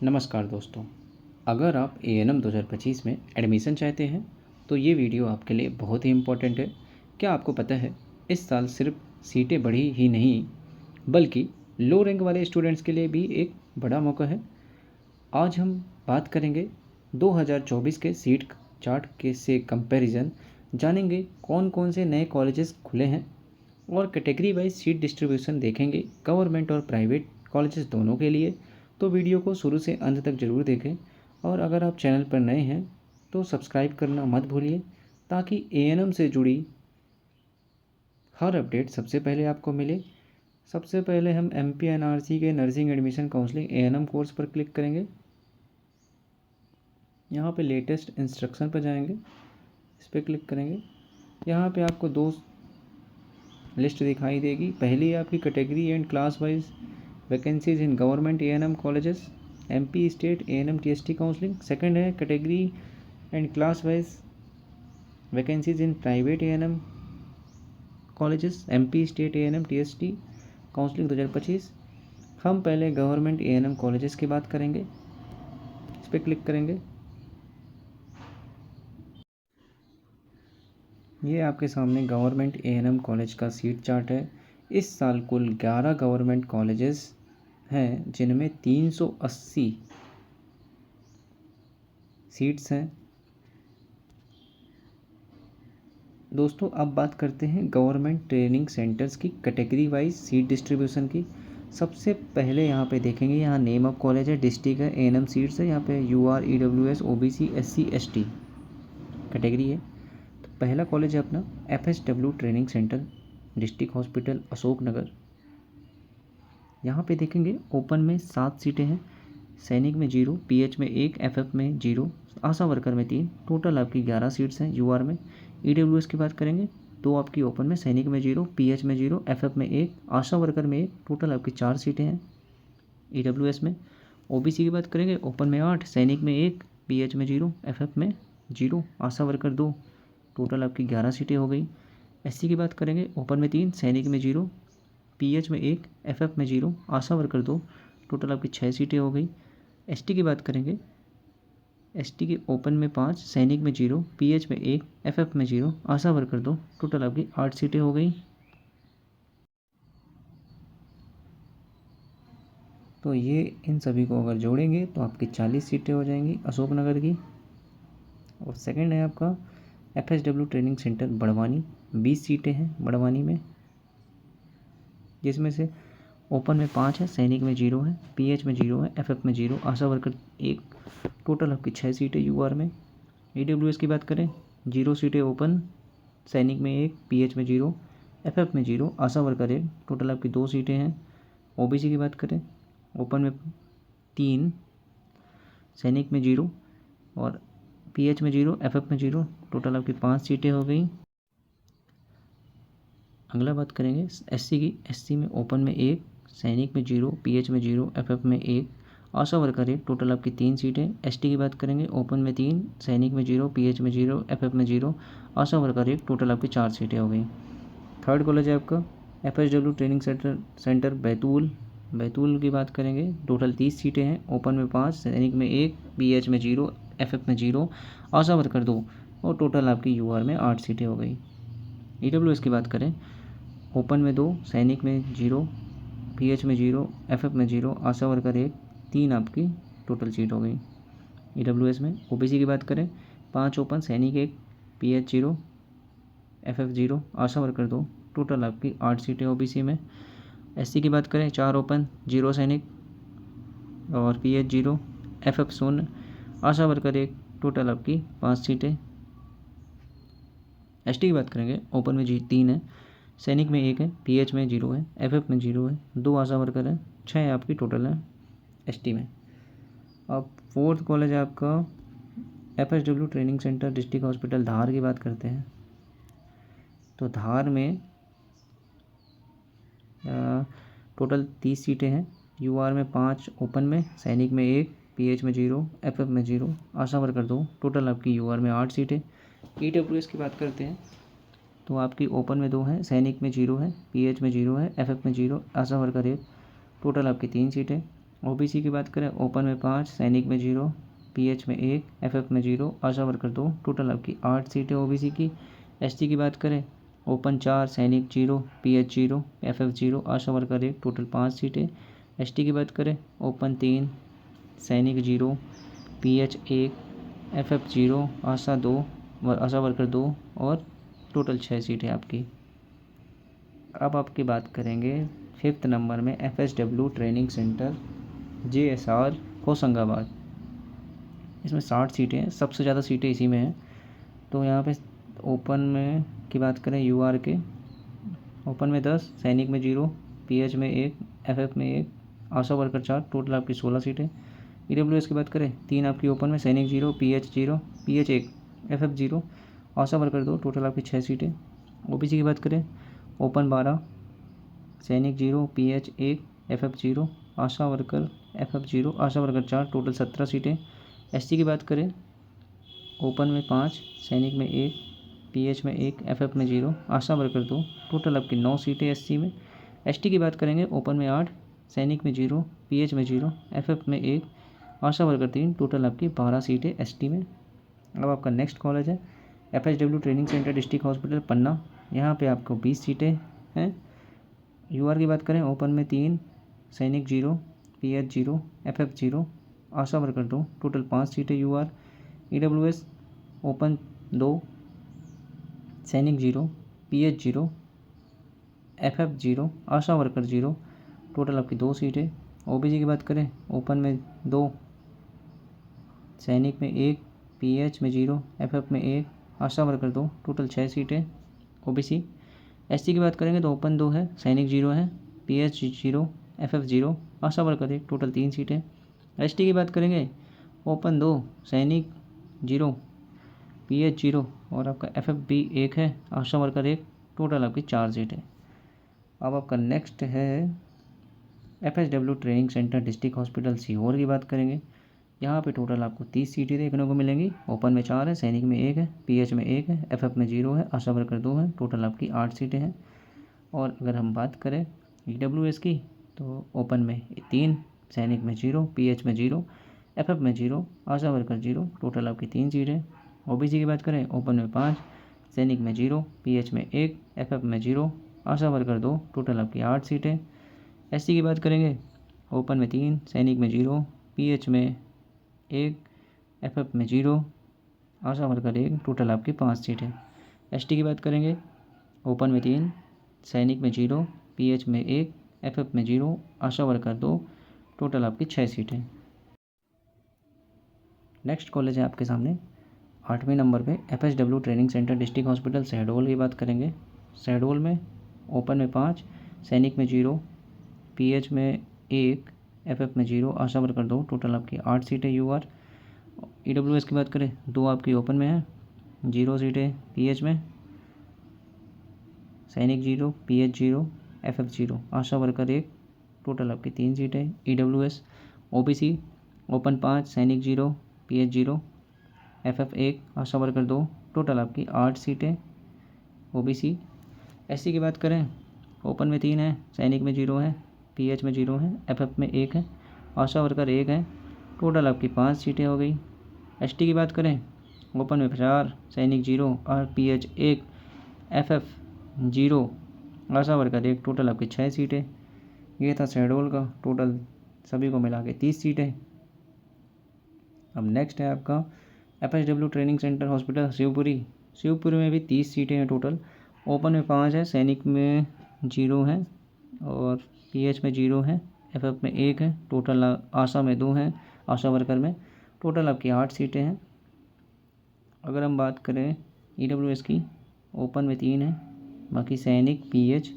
नमस्कार दोस्तों। अगर आप एएनएम 2025 में एडमिशन चाहते हैं तो ये वीडियो आपके लिए बहुत ही इम्पोर्टेंट है। क्या आपको पता है, इस साल सिर्फ सीटें बढ़ी ही नहीं बल्कि लो रैंक वाले स्टूडेंट्स के लिए भी एक बड़ा मौका है। आज हम बात करेंगे 2024 के सीट चार्ट के से कंपैरिजन, जानेंगे कौन कौन से नए कॉलेजेस खुले हैं और कैटेगरी वाइज सीट डिस्ट्रीब्यूशन देखेंगे, गवर्नमेंट और प्राइवेट कॉलेजेस दोनों के लिए। तो वीडियो को शुरू से अंत तक ज़रूर देखें और अगर आप चैनल पर नए हैं तो सब्सक्राइब करना मत भूलिए, ताकि एएनएम से जुड़ी हर अपडेट सबसे पहले आपको मिले। सबसे पहले हम एमपीएनआरसी के nursing admission counselling ANM course पर क्लिक करेंगे। यहाँ पे लेटेस्ट इंस्ट्रक्शन पर जाएंगे, इस पर क्लिक करेंगे। यहाँ पे आपको दो लिस्ट दिखाई देगी। पहली आपकी category and class wise vacancies in government ANM colleges, MP state ANM TST counselling. Second है category and class wise vacancies in private ANM colleges, MP state ANM TST counselling 2025। हम पहले गवर्नमेंट एएनएम कॉलेजेस की बात करेंगे, इस पर click करेंगे। ये आपके सामने गवर्नमेंट एएनएम कॉलेज का सीट चार्ट है। इस साल कुल 11 गवर्नमेंट कॉलेजेस हैं जिनमें 380 सीट्स हैं। दोस्तों, अब बात करते हैं गवर्नमेंट ट्रेनिंग सेंटर्स की कैटेगरी वाइज सीट डिस्ट्रीब्यूशन की। सबसे पहले यहाँ पे देखेंगे, यहाँ नेम ऑफ कॉलेज है, डिस्ट्रिक्ट है, एएनएम सीट्स है, यहाँ पे UR, EWS, OBC, SC, ST category है। तो पहला कॉलेज है अपना FSW training centre, district hospital Ashok Nagar. यहाँ पे देखेंगे ओपन में 7 सीटें हैं, सैनिक में 0, पीएच में 1, एफएफ में 0, आशा वर्कर में 3, टोटल आपकी 11 सीट्स हैं। यूआर में ईडब्ल्यूएस की बात करेंगे तो आपकी ओपन में सैनिक में 0, पीएच में 0, एफएफ में 1, आशा वर्कर में 1, टोटल आपकी 4 सीटें हैं ईडब्ल्यूएस में। ओबीसी की बात करेंगे, ओपन में 8, सैनिक में 1, पीएच में 0, एफएफ में 0, आशा वर्कर 2, टोटल आपकी 11 सीटें हो गई। एससी की बात करेंगे, ओपन में 3, सैनिक में 0, पीएच में 1, एफएफ में 0, आशा वर्कर 2, टोटल आपकी 6 सीटें हो गई। एसटी की बात करेंगे, एसटी के ओपन में 5, सैनिक में 0, पीएच में 1, एफएफ में 0, आशा वर्कर 2, टोटल आपकी 8 सीटें हो गई। तो ये इन सभी को अगर जोड़ेंगे तो आपकी 40 सीटें हो जाएंगी अशोकनगर की। और सेकंड है आपका एफएसडब्ल्यू ट्रेनिंग सेंटर बड़वानी, 20 सीटें हैं बड़वानी में, जिसमें से ओपन में 5 है, सैनिक में 0 है, पीएच में 0 है, एफएफ में 0, आशा वर्कर 1, टोटल आपकी 6 सीटें यूआर में। ईडब्ल्यूएस की बात करें, 0 सीटें ओपन, सैनिक में 1, पीएच में 0, एफएफ में 0, आशा वर्कर 1, टोटल आपकी 2 सीटें हैं। ओबीसी की बात करें, ओपन में 3, सैनिक में 0 और पीएच में 0, एफएफ में 0, टोटल आपकी 5 सीटें हो गई। अगला बात करेंगे एससी की। एससी में ओपन में 1, सैनिक में 0, पीएच में 0, एफएफ में 1, आशा वर्कर 1, टोटल आपकी 3 सीटें। एसटी की बात करेंगे, ओपन में 3, सैनिक में 0, पीएच में 0, एफएफ में 0, आशा वर्कर 1, टोटल आपकी 4 सीटें हो गई। थर्ड कॉलेज है आपका एफएसडब्ल्यू ट्रेनिंग सेंटर बैतूल की बात करेंगे, टोटल 30 सीटें हैं। ओपन में 5, सैनिक में 1, पीएच में 0, एफएफ में 0, आशा वर्कर 2, और टोटल आपकी यूआर में 8 सीटें हो गई। ईडब्ल्यूएस की बात करें, ओपन में 2, सैनिक में 0, पीएच में 0, एफएफ में 0, आशा वर्कर 1, 3 आपकी टोटल सीट हो गई ईडब्ल्यूएस में। ओबीसी की बात करें, 5 ओपन, सैनिक 1, पीएच 0, एफएफ 0, आशा वर्कर 2, टोटल आपकी 8 सीटें ओबीसी में। एससी की बात करें, 4 ओपन, 0 सैनिक और पीएच 0, एफएफ 0, आशा वर्कर 1, टोटल आपकी 5 सीटें। एसटी की बात करेंगे, ओपन में 3 है, सैनिक में 1 है, पीएच में 0 है, एफएफ में 0 है, 2 आशा वर्कर है, 6 आपकी टोटल है एसटी में। अब फोर्थ कॉलेज है आपका FSW training centre district hospital Dhar की बात करते हैं। तो धार में टोटल 30 सीटें हैं। यूआर में 5 ओपन में, सैनिक में 1, पीएच में 0, एफएफ में 0, आशा वर्कर 2, टोटल आपकी यूआर में 8 सीटें। ईडब्ल्यूएस की बात करते हैं तो आपकी ओपन में 2 हैं, सैनिक में 0 है, पीएच में 0 है, एफएफ में 0, आशा वर्कर 1, टोटल आपकी 3 सीटें। ओबीसी की बात करें ओपन में 5, सैनिक में 0, पीएच में 1, एफएफ में 0, आशा वर्कर 2, टोटल आपकी 8 सीटें ओबीसी की। एसटी की बात करें ओपन 4, सैनिक 0, पीएच 0, एफएफ 0, आशा वर्कर 1, टोटल 5 सीटें। एसटी की बात करें ओपन 3, सैनिक 0, पीएच 1, एफएफ 0, आशा 2, आशा वर्कर 2 और टोटल 6 सीटें आपकी। अब आपकी बात करेंगे 5th नंबर में FSW training centre JSR Hoshangabad. इसमें 60 सीटें हैं, सबसे ज़्यादा सीटें इसी में हैं। तो यहाँ पे ओपन में की बात करें यूआर के ओपन में 10, सैनिक में 0, पीएच में 1, एफएफ में 1, आशा वर्कर 4, टोटल आपकी 16 सीटें। ईडब्ल्यूएस की बात करें 3 आपकी ओपन में, सैनिक 0, पीएच 0, पीएच 1, एफएफ 0, आशा वर्कर 2, टोटल आपकी 6 सीटें। ओबीसी की बात करें ओपन 12, सैनिक 0, पीएच 1, एफएफ 0, आशा वर्कर एफएफ 0, आशा वर्कर 4, टोटल 17 सीटें। एसटी की बात करें ओपन में 5, सैनिक में 1, पीएच में 1, एफएफ में 0, आशा वर्कर 2, टोटल आपकी 9 सीटें एससी में। एसटी की बात करेंगे ओपन में 8, सैनिक में 0, पीएच में 0, एफएफ में 1, आशा वर्कर 3, टोटल आपकी 12 सीटें एसटी में। अब आपका नेक्स्ट कॉलेज है FSW training centre district hospital Panna. यहाँ पे आपको 20 सीटें हैं। यूआर की बात करें ओपन में 3, सैनिक 0, पीएच 0, एफएफ 0, आशा वर्कर 2, टोटल 5 सीटें यूआर। ईडब्ल्यूएस ओपन 2, सैनिक 0, पीएच 0, एफएफ 0, आशा वर्कर 0, टोटल आपकी 2 सीटें। ओबीसी की बात करें ओपन में 2, सैनिक में 1, पीएच में 0, एफएफ में 1, आशा वर्कर 2, टोटल 6 सीटें ओबीसी। एसटी की बात करेंगे तो ओपन 2 है, सैनिक 0 है, पीएच 0, एफएफ 0, आशा वर्कर 1, टोटल 3 सीटें। एसटी की बात करेंगे ओपन 2, सैनिक 0, पीएच 0 और आपका एफएफ भी 1 है, आशा वर्कर 1, टोटल आपकी 4 सीटें। अब आपका नेक्स्ट है FSW training centre district hospital Sehore की बात करेंगे। यहाँ पे टोटल आपको 30 सीटें देखने को मिलेंगी। ओपन में 4 है, सैनिक में 1 है, पीएच में 1 है, एफएफ में 0 है, आशा वर्कर 2 है, टोटल आपकी 8 सीटें हैं। और अगर हम बात करें ईडब्ल्यूएस की तो ओपन में 3, सैनिक में 0, पीएच में 0, एफएफ में 0, आशा वर्कर 0, टोटल आपकी 3 सीटें। ओबीसी की बात करें ओपन में 5, सैनिक में 0, पीएच में 1, एफएफ में 0, आशा वर्कर 2, टोटल आपकी 8 सीटें। एससी की बात करेंगे ओपन में 3, सैनिक में 0, पीएच में 1, एफएफ में 0, आशा वर्कर 1, टोटल आपकी 5 सीटें। एसटी की बात करेंगे ओपन में 3, सैनिक में 0, पीएच में 1, एफएफ में 0, आशा वर्कर 2, टोटल आपकी 6 सीटें। नेक्स्ट कॉलेज है आपके सामने 8वें नंबर पे FSW training centre district hospital Shahdol की बात करेंगे। शहडोल में ओपन में 5, सैनिक में 0, पीएच में 1, एफएफ में 0, आशा वर्कर 2, टोटल आपकी 8 सीटें यूआर। ईडब्ल्यूएस की बात करें 2 आपकी ओपन में है, 0 सीटें पीएच में, सैनिक 0, पीएच 0, एफएफ 0, आशा वर्कर 1, टोटल आपकी 3 सीटें। ईडब्ल्यूएस ओबीसी ओपन 5, सैनिक 0, पीएच 0, एफएफ 1, आशा वर्कर 2, टोटल आपकी 8 सीटें ओबीसी। एससी की बात करें ओपन में 3 है, सैनिक में 0 है, पीएच में 0 है, एफएफ में 1 है, आशा वर्कर 1 है, टोटल आपकी 5 सीटें हो गई। एसटी की बात करें ओपन में 4, सैनिक 0 और पीएच 1, एफएफ 0, आशा वर्कर 1, टोटल आपकी 6 सीटें। ये था शहडोल का, टोटल सभी को मिला के 30 सीटें। अब नेक्स्ट है आपका FSW training centre hospital Shivpuri. Shivpuri में भी 30 सीटें हैं टोटल। ओपन में 5 है, सैनिक में 0 है और पीएच में 0 है, एफएफ में 1 है, टोटल आशा में 2 हैं, आशा वर्कर में, टोटल आपकी 8 सीटें हैं। अगर हम बात करें ईडब्ल्यूएस की ओपन में 3 है, बाकी सैनिक, पीएच,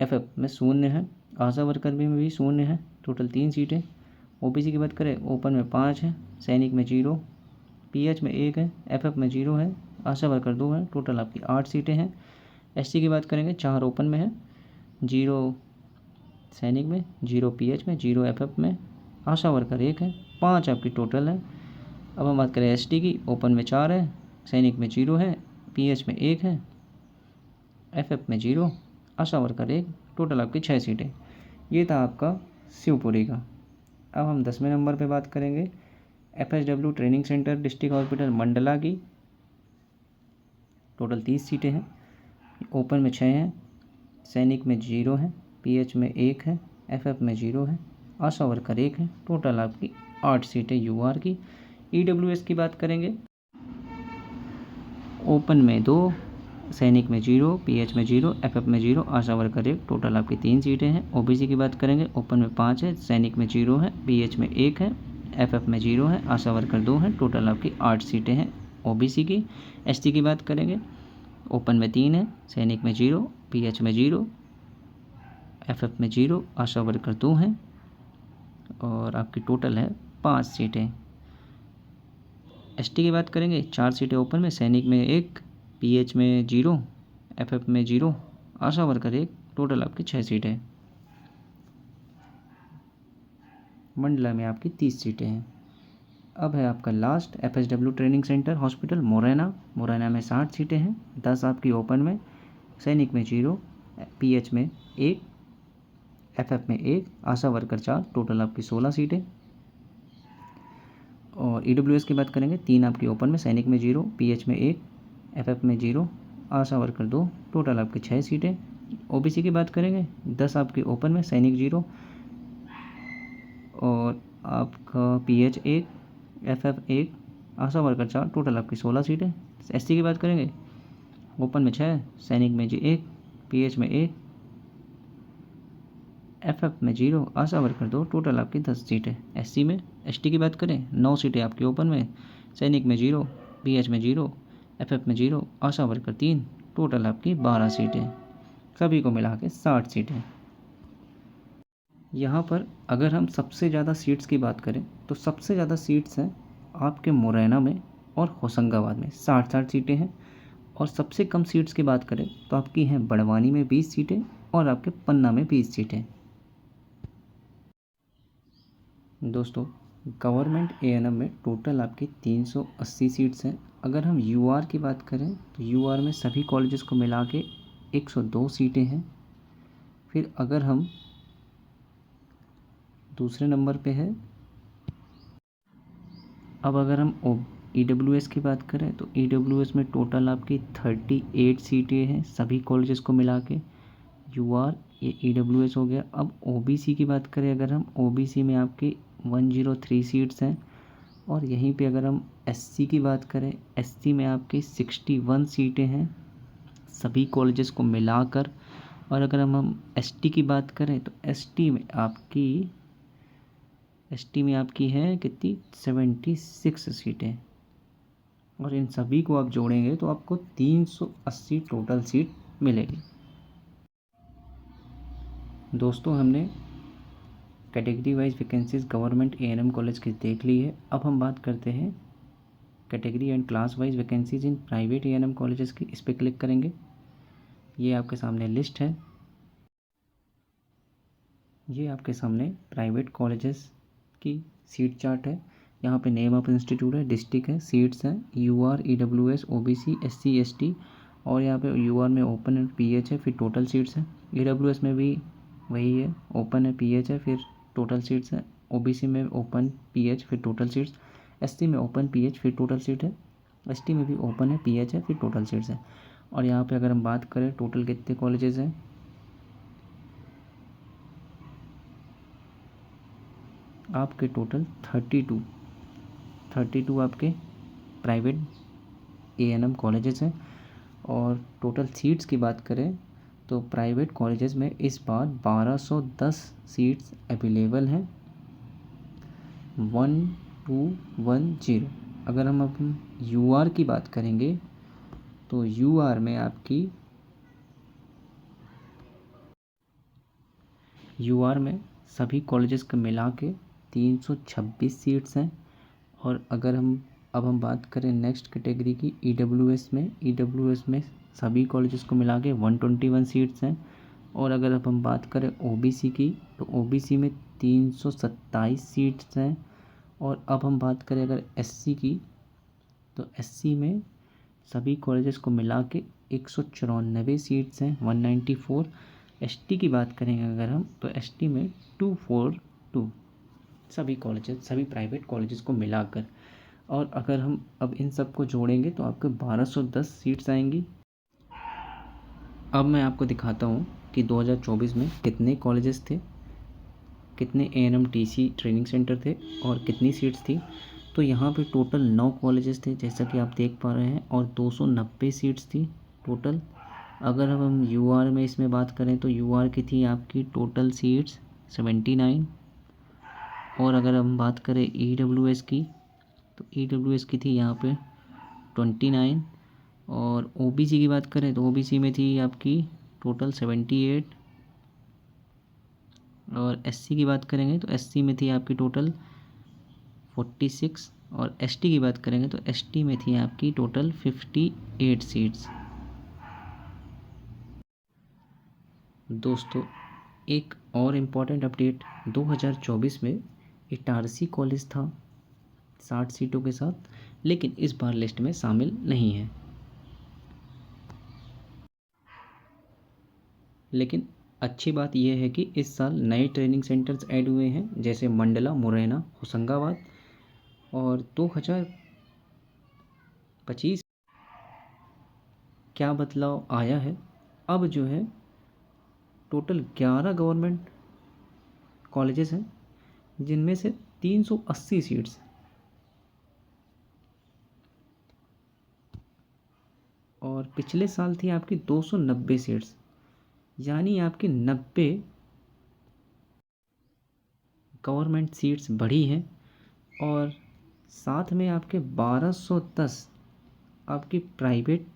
एफएफ में 0 है, आशा वर्कर में भी 0 है, टोटल 3 सीटें। ओबीसी की बात करें ओपन में 5 है, सैनिक में 0, पीएच में 1 है, एफएफ में 0 है, आशा वर्कर 2 है, टोटल आपकी 8 सीटें हैं। एससी की बात करेंगे 4 ओपन में है, 0 सैनिक में, 0 पीएच में, 0 एफएफ में, आशा वर्कर 1 है, 5 आपकी टोटल है। अब हम बात करें एसटी की ओपन में 4 है, सैनिक में 0 है, पीएच में 1 है, एफएफ में 0, आशा वर्कर 1, टोटल आपकी 6 सीटें। ये था आपका शिवपुरी का। अब हम 10वें नंबर पे बात करेंगे FSW training centre district hospital Mandla की। टोटल 30 सीटें हैं। ओपन में 6 हैं, सैनिक में 0 है, PH में 1 है, FF में 0 है, आशा वर्कर 1 है। टोटल आपकी 8 सीटें UR की। EWS की बात करेंगे, ओपन में 2, सैनिक में 0, PH में 0, FF में 0, आशा वर्कर 1। टोटल आपकी 3 सीटें हैं। OBC की बात करेंगे, ओपन में 5 है, सैनिक में 0 है, PH में 1 है, FF में 0 है, आशा वर्कर 2 है। टोटल आपकी 8 सीटें हैं OBC की। ST की बात करेंगे, ओपन में 3 है, सैनिक में 0, PH में 0, FF में 0, आशा वर्कर 2 हैं और आपकी टोटल है 5 सीटें। ST की बात करेंगे, 4 सीटें ओपन में, सैनिक में 1, PH में 0, FF में 0, आशा वर्कर 1। टोटल आपकी 6 सीटें। मंडला में आपकी 30 सीटें हैं। अब है आपका last FSW training centre hospital Morena. Morena में 60 सीटें हैं। 10 आपकी ओपन में, सैनिक में 0, PH में 1, FF में 1, आशा वर्कर 4। टोटल आपकी 16 सीटें। और EWS की बात करेंगे, 3 आपकी ओपन में, सैनिक में 0, PH में 1, FF में 0, आशा वर्कर 2। टोटल आपकी 6 सीटें। OBC की बात करेंगे, 10 आपकी ओपन में, सैनिक 0 और आपका PH 1, FF 1, आशा वर्कर 4। टोटल आपकी 16 सीटें। SC की बात करेंगे, ओपन में 6, सैनिक में 1, PH में 1, FF में 0, आशा वर्कर 2। टोटल आपकी 10 सीटें SC में। ST की बात करें, 9 सीटें आपकी ओपन में, सैनिक में 0, PH में 0, FF में 0, आशा वर्कर 3। टोटल आपकी 12 सीटें, सभी को मिला के 60 सीटें। यहाँ पर अगर हम सबसे ज़्यादा सीट्स की बात करें तो सबसे ज़्यादा सीट्स हैं आपके मुरैना में और होशंगाबाद में, 60 सीटें हैं। और सबसे कम सीट्स की बात करें तो आपकी हैं बड़वानी में 20 सीटें और आपके पन्ना में 20 सीटें। दोस्तों, गवर्नमेंट A&M में टोटल आपकी 380 सीट्स हैं। अगर हम UR की बात करें तो UR में सभी कॉलेजेस को मिला के 102 सीटें हैं। फिर अगर हम दूसरे नंबर पे है, अब अगर हम EWS की बात करें तो EWS में टोटल आपकी 38 सीटें हैं सभी कॉलेजेस को मिला के। UR ये EWS हो गया। अब OBC की बात करें, अगर हम OBC में आपकी 103 सीट्स हैं। और यहीं पे अगर हम SC की बात करें, SC में आपकी 61 सीटें हैं सभी कॉलेजेस को मिलाकर। और अगर हम ST की बात करें तो ST में आपकी है कितनी, 76 सीटें। और इन सभी को आप जोड़ेंगे तो आपको 380 टोटल सीट मिलेगी। दोस्तों, हमने category wise vacancies government A&M college की देख ली है। अब हम बात करते हैं category and class wise vacancies in private A&M colleges की। इस पर क्लिक करेंगे, ये आपके सामने लिस्ट है। ये आपके सामने प्राइवेट कॉलेजेस की सीट चार्ट है। यहाँ पे नेम ऑफ इंस्टीट्यूट है, डिस्ट्रिक्ट है, सीट्स हैं UR, EWS, OBC, SC, ST। और यहाँ पे UR में ओपन है, PH है, फिर टोटल सीट्स हैं। EWS में भी वही है, ओपन है, PH है, फिर टोटल सीट्स हैं। OBC में ओपन, PH, फिर टोटल सीट्स। SC में ओपन, PH, फिर टोटल सीट है। ST में भी ओपन है, PH है, फिर टोटल सीट्स है। और यहाँ पे अगर हम बात करें टोटल कितने कॉलेजेस हैं, आपके टोटल 32 आपके प्राइवेट A&M कॉलेजेस हैं। और टोटल सीट्स की बात करें तो प्राइवेट कॉलेजेस में इस बार 1210 सीट्स अवेलेबल हैं, 1210। अगर हम अपन UR की बात करेंगे तो UR में आपकी UR में सभी कॉलेजेस को मिला के 326 सीट्स हैं। और अगर हम बात करें नेक्स्ट कैटेगरी की EWS में सभी कॉलेजेस को मिला के 121 सीट्स हैं। और अगर अब हम बात करें OBC की तो OBC में 327 सीट्स हैं। और अब हम बात करें अगर SC की तो SC में सभी कॉलेजेस को मिला के 194 सीट्स हैं, 194। ST की बात करेंगे अगर हम तो ST में 242 सभी कॉलेजेस, सभी प्राइवेट कॉलेजेस को मिलाकर। और अगर हम अब इन सब को जोड़ेंगे तो आपको 1210 सीट्स आएंगी। अब मैं आपको दिखाता हूँ कि 2024 में कितने कॉलेजेस थे, कितने ANMTC ट्रेनिंग सेंटर थे और कितनी सीट्स थी। तो यहाँ पे टोटल 9 कॉलेजेस थे जैसा कि आप देख पा रहे हैं, और 290 सीट्स थी टोटल। अगर हम UR में इसमें बात करें तो UR की थी आपकी टोटल सीट्स 79। और अगर हम बात करें EWS की, तो EWS की थी यहाँ पे 29। और OBC की बात करें तो OBC में थी आपकी टोटल 78। और SC की बात करेंगे तो SC में थी आपकी टोटल 46। और ST की बात करेंगे तो ST में थी आपकी टोटल 58 सीट्स। दोस्तों एक और इम्पॉर्टेंट अपडेट, 2024 में इटारसी कॉलेज था 60 सीटों के साथ, लेकिन इस बार लिस्ट में शामिल नहीं है। लेकिन अच्छी बात यह है कि इस साल नए ट्रेनिंग सेंटर्स ऐड हुए हैं, जैसे मंडला, मुरैना, होशंगाबाद। और 2025 क्या बदलाव आया है, अब जो है टोटल 11 गवर्नमेंट कॉलेजेस हैं, जिनमें से 380 सीट्स, और पिछले साल थी आपकी 290 सीट्स, यानी आपकी 90 गवर्नमेंट सीट्स बढ़ी हैं। और साथ में आपके 1210 आपकी प्राइवेट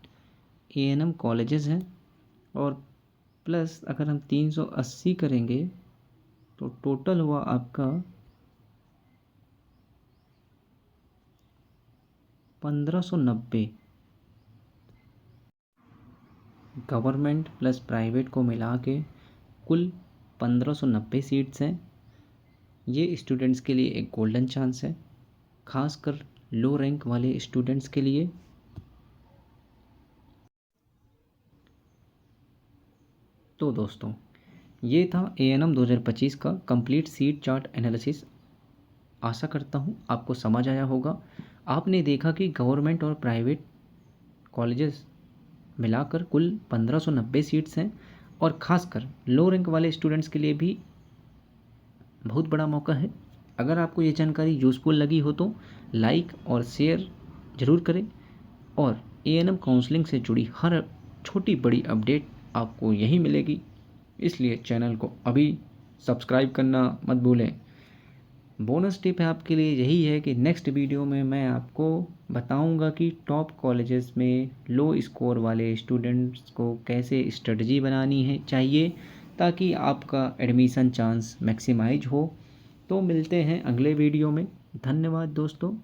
ANM कॉलेजेस हैं। और प्लस अगर हम 380 करेंगे तो टोटल हुआ आपका 1590। गवर्नमेंट प्लस प्राइवेट को मिला के कुल 1590 सीट्स हैं। ये स्टूडेंट्स के लिए एक गोल्डन चांस है, खासकर लो रैंक वाले स्टूडेंट्स के लिए। तो दोस्तों ये था ANM 2025 का कंप्लीट सीट चार्ट एनालिसिस। आशा करता हूँ आपको समझ आया होगा। आपने देखा कि गवर्नमेंट और प्राइवेट कॉलेजेस मिलाकर कुल 1590 सीट्स हैं, और ख़ासकर लो रैंक वाले स्टूडेंट्स के लिए भी बहुत बड़ा मौका है। अगर आपको ये जानकारी यूज़फुल लगी हो तो लाइक और शेयर ज़रूर करें, और ANM काउंसलिंग से जुड़ी हर छोटी बड़ी अपडेट आपको यहीं मिलेगी, इसलिए चैनल को अभी सब्सक्राइब करना मत भूलें। बोनस टिप है आपके लिए यही है कि नेक्स्ट वीडियो में मैं आपको बताऊंगा कि टॉप कॉलेजेस में लो स्कोर वाले स्टूडेंट्स को कैसे स्ट्रेटजी बनानी है चाहिए, ताकि आपका एडमिशन चांस मैक्सिमाइज हो। तो मिलते हैं अगले वीडियो में। धन्यवाद दोस्तों।